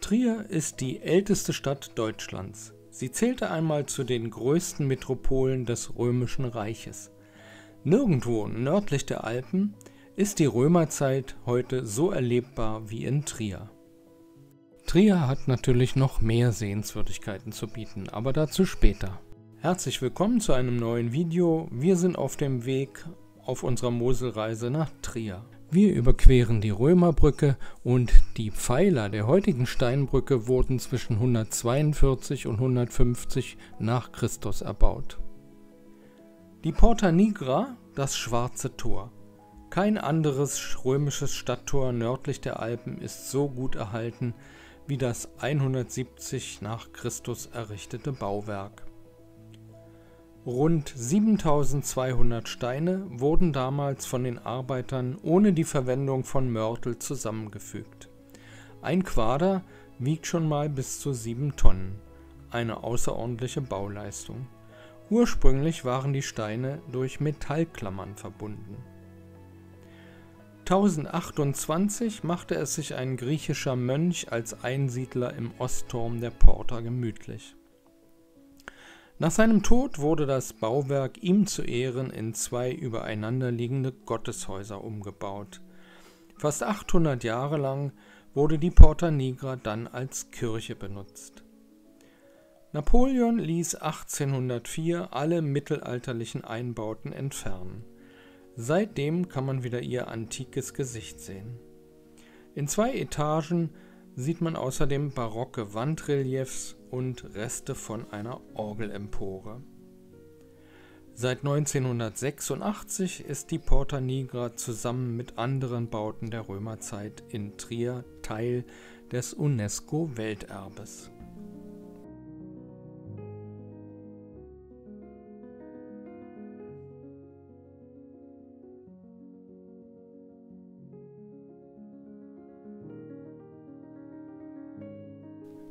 Trier ist die älteste Stadt Deutschlands. Sie zählte einmal zu den größten Metropolen des Römischen Reiches. Nirgendwo nördlich der Alpen ist die Römerzeit heute so erlebbar wie in Trier. Trier hat natürlich noch mehr Sehenswürdigkeiten zu bieten, aber dazu später. Herzlich willkommen zu einem neuen Video. Wir sind auf dem Weg auf unserer Moselreise nach Trier. Wir überqueren die Römerbrücke und die Pfeiler der heutigen Steinbrücke wurden zwischen 142 und 150 nach Christus erbaut. Die Porta Nigra, das Schwarze Tor. Kein anderes römisches Stadttor nördlich der Alpen ist so gut erhalten wie das 170 nach Christus errichtete Bauwerk. Rund 7200 Steine wurden damals von den Arbeitern ohne die Verwendung von Mörtel zusammengefügt. Ein Quader wiegt schon mal bis zu 7 Tonnen, eine außerordentliche Bauleistung. Ursprünglich waren die Steine durch Metallklammern verbunden. 1028 machte es sich ein griechischer Mönch als Einsiedler im Ostturm der Porta gemütlich. Nach seinem Tod wurde das Bauwerk ihm zu Ehren in 2 übereinanderliegende Gotteshäuser umgebaut. Fast 800 Jahre lang wurde die Porta Nigra dann als Kirche benutzt. Napoleon ließ 1804 alle mittelalterlichen Einbauten entfernen. Seitdem kann man wieder ihr antikes Gesicht sehen. In 2 Etagen sieht man außerdem barocke Wandreliefs und Reste von einer Orgelempore. Seit 1986 ist die Porta Nigra zusammen mit anderen Bauten der Römerzeit in Trier Teil des UNESCO-Welterbes.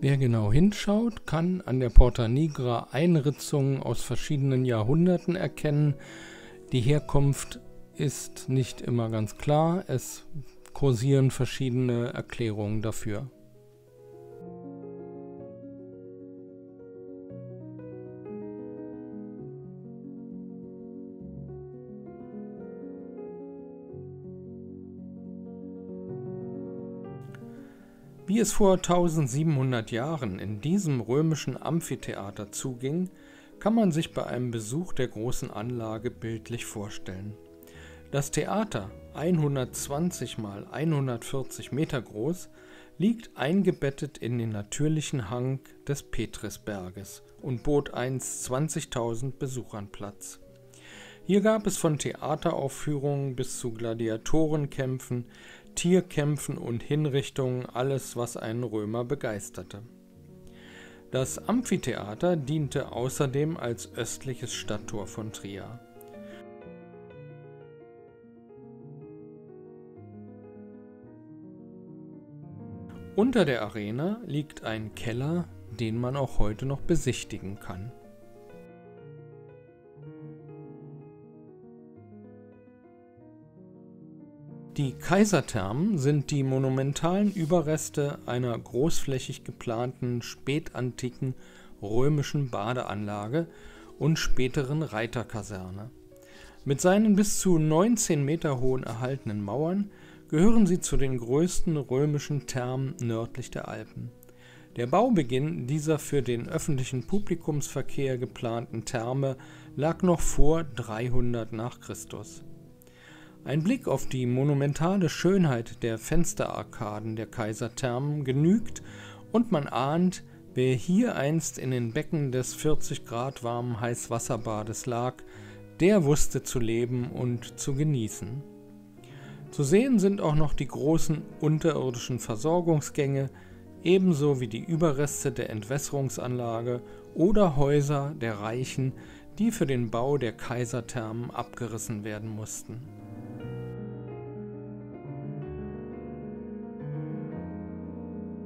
Wer genau hinschaut, kann an der Porta Nigra Einritzungen aus verschiedenen Jahrhunderten erkennen. Die Herkunft ist nicht immer ganz klar, es kursieren verschiedene Erklärungen dafür. Wie es vor 1700 Jahren in diesem römischen Amphitheater zuging, kann man sich bei einem Besuch der großen Anlage bildlich vorstellen. Das Theater, 120 mal 140 Meter groß, liegt eingebettet in den natürlichen Hang des Petrisberges und bot einst 20.000 Besuchern Platz. Hier gab es von Theateraufführungen bis zu Gladiatorenkämpfen, Tierkämpfen und Hinrichtungen alles, was einen Römer begeisterte. Das Amphitheater diente außerdem als östliches Stadttor von Trier. Unter der Arena liegt ein Keller, den man auch heute noch besichtigen kann. Die Kaiserthermen sind die monumentalen Überreste einer großflächig geplanten spätantiken römischen Badeanlage und späteren Reiterkaserne. Mit seinen bis zu 19 Meter hohen erhaltenen Mauern gehören sie zu den größten römischen Thermen nördlich der Alpen. Der Baubeginn dieser für den öffentlichen Publikumsverkehr geplanten Therme lag noch vor 300 nach Christus. Ein Blick auf die monumentale Schönheit der Fensterarkaden der Kaiserthermen genügt und man ahnt, wer hier einst in den Becken des 40 Grad warmen Heißwasserbades lag, der wusste zu leben und zu genießen. Zu sehen sind auch noch die großen unterirdischen Versorgungsgänge, ebenso wie die Überreste der Entwässerungsanlage oder Häuser der Reichen, die für den Bau der Kaiserthermen abgerissen werden mussten.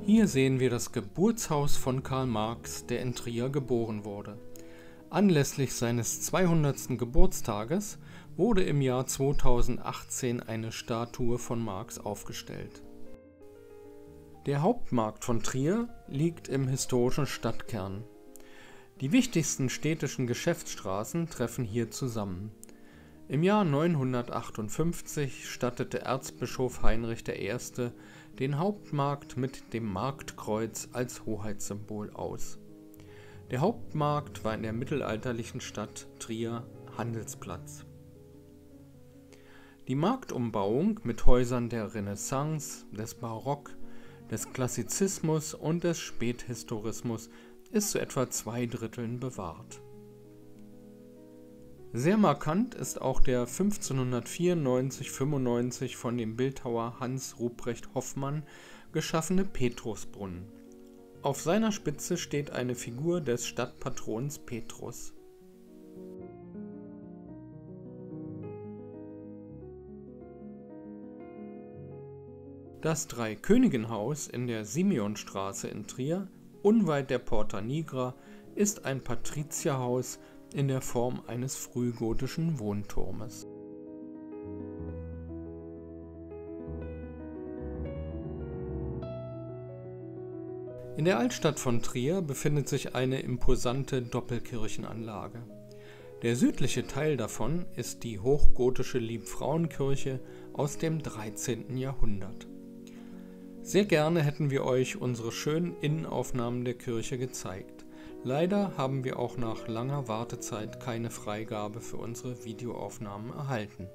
Hier sehen wir das Geburtshaus von Karl Marx, der in Trier geboren wurde. Anlässlich seines 200. Geburtstages wurde im Jahr 2018 eine Statue von Marx aufgestellt. Der Hauptmarkt von Trier liegt im historischen Stadtkern. Die wichtigsten städtischen Geschäftsstraßen treffen hier zusammen. Im Jahr 958 stattete Erzbischof Heinrich I. den Hauptmarkt mit dem Marktkreuz als Hoheitssymbol aus. Der Hauptmarkt war in der mittelalterlichen Stadt Trier Handelsplatz. Die Marktumbauung mit Häusern der Renaissance, des Barock, des Klassizismus und des Späthistorismus ist zu etwa 2/3 bewahrt. Sehr markant ist auch der 1594/95 von dem Bildhauer Hans Ruprecht Hoffmann geschaffene Petrusbrunnen. Auf seiner Spitze steht eine Figur des Stadtpatrons Petrus. Das Dreikönigenhaus in der Simeonstraße in Trier, unweit der Porta Nigra, ist ein Patrizierhaus in der Form eines frühgotischen Wohnturmes. In der Altstadt von Trier befindet sich eine imposante Doppelkirchenanlage. Der südliche Teil davon ist die hochgotische Liebfrauenkirche aus dem 13. Jahrhundert. Sehr gerne hätten wir euch unsere schönen Innenaufnahmen der Kirche gezeigt. Leider haben wir auch nach langer Wartezeit keine Freigabe für unsere Videoaufnahmen erhalten.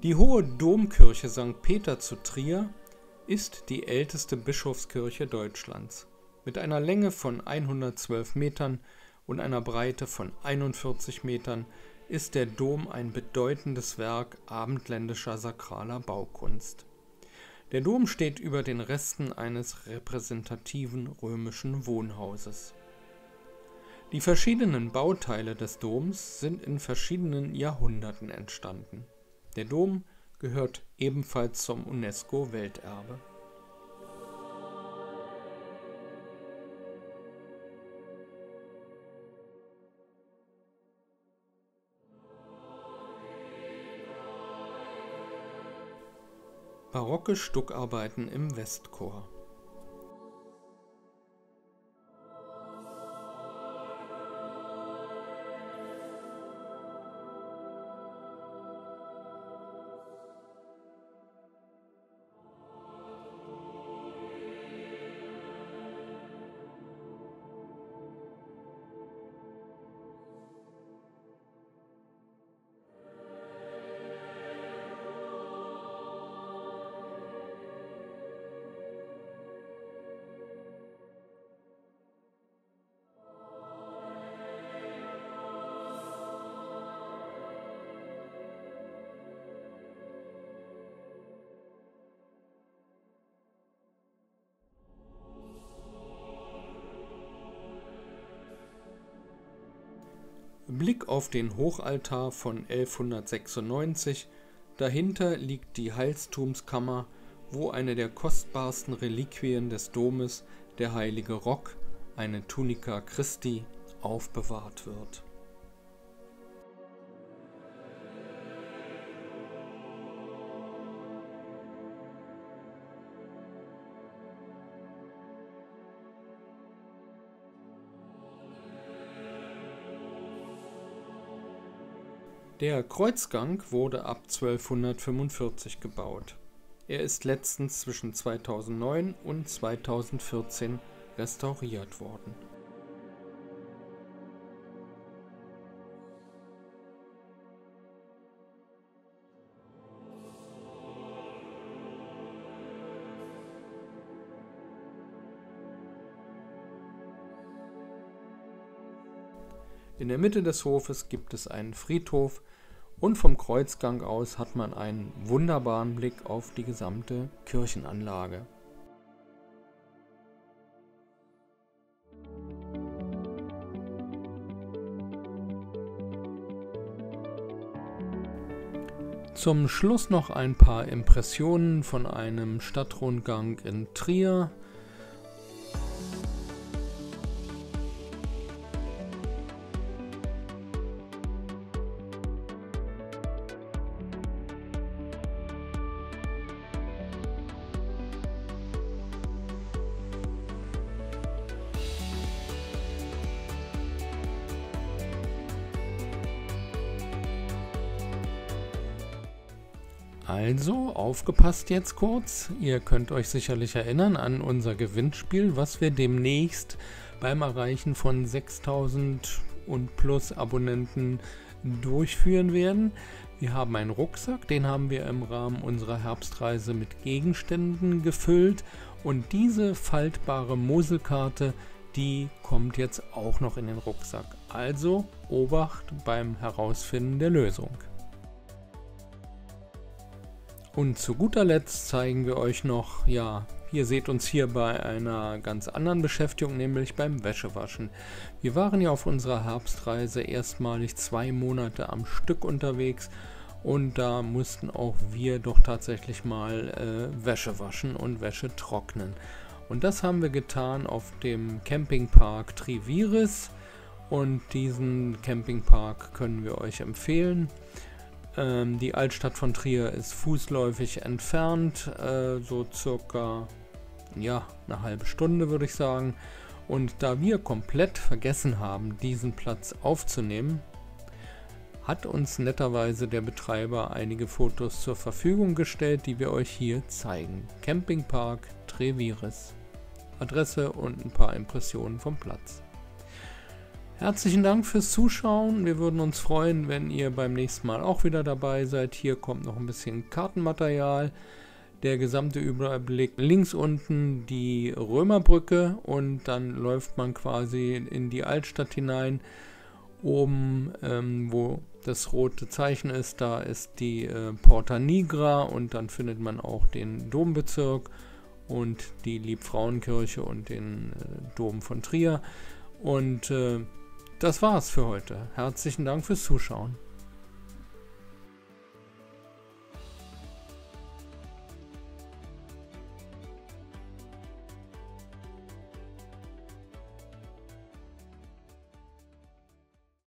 Die Hohe Domkirche St. Peter zu Trier ist die älteste Bischofskirche Deutschlands. Mit einer Länge von 112 Metern und einer Breite von 41 Metern ist der Dom ein bedeutendes Werk abendländischer sakraler Baukunst. Der Dom steht über den Resten eines repräsentativen römischen Wohnhauses. Die verschiedenen Bauteile des Doms sind in verschiedenen Jahrhunderten entstanden. Der Dom gehört ebenfalls zum UNESCO-Welterbe. Barocke Stuckarbeiten im Westchor. Blick auf den Hochaltar von 1196, dahinter liegt die Heilstumskammer, wo eine der kostbarsten Reliquien des Domes, der heilige Rock, eine Tunica Christi, aufbewahrt wird. Der Kreuzgang wurde ab 1245 gebaut. Er ist letztens zwischen 2009 und 2014 restauriert worden. In der Mitte des Hofes gibt es einen Friedhof und vom Kreuzgang aus hat man einen wunderbaren Blick auf die gesamte Kirchenanlage. Zum Schluss noch ein paar Impressionen von einem Stadtrundgang in Trier. Also, aufgepasst jetzt kurz. Ihr könnt euch sicherlich erinnern an unser Gewinnspiel, was wir demnächst beim Erreichen von 6000 und plus Abonnenten durchführen werden. Wir haben einen Rucksack, den haben wir im Rahmen unserer Herbstreise mit Gegenständen gefüllt. Und diese faltbare Muselkarte, die kommt jetzt auch noch in den Rucksack. Also, Obacht beim Herausfinden der Lösung. Und zu guter Letzt zeigen wir euch noch, ja, ihr seht uns hier bei einer ganz anderen Beschäftigung, nämlich beim Wäschewaschen. Wir waren ja auf unserer Herbstreise erstmalig 2 Monate am Stück unterwegs und da mussten auch wir doch tatsächlich mal Wäsche waschen und Wäsche trocknen. Und das haben wir getan auf dem Campingpark Triviris und diesen Campingpark können wir euch empfehlen. Die Altstadt von Trier ist fußläufig entfernt, so circa eine halbe Stunde würde ich sagen. Und da wir komplett vergessen haben, diesen Platz aufzunehmen, hat uns netterweise der Betreiber einige Fotos zur Verfügung gestellt, die wir euch hier zeigen. Campingpark Triviris. Adresse und ein paar Impressionen vom Platz. Herzlichen Dank fürs Zuschauen. Wir würden uns freuen, wenn ihr beim nächsten Mal auch wieder dabei seid. Hier kommt noch ein bisschen Kartenmaterial. Der gesamte Überblick. Links unten die Römerbrücke und dann läuft man quasi in die Altstadt hinein. Oben, wo das rote Zeichen ist, da ist die Porta Nigra und dann findet man auch den Dombezirk und die Liebfrauenkirche und den Dom von Trier. Und das war's für heute. Herzlichen Dank fürs Zuschauen.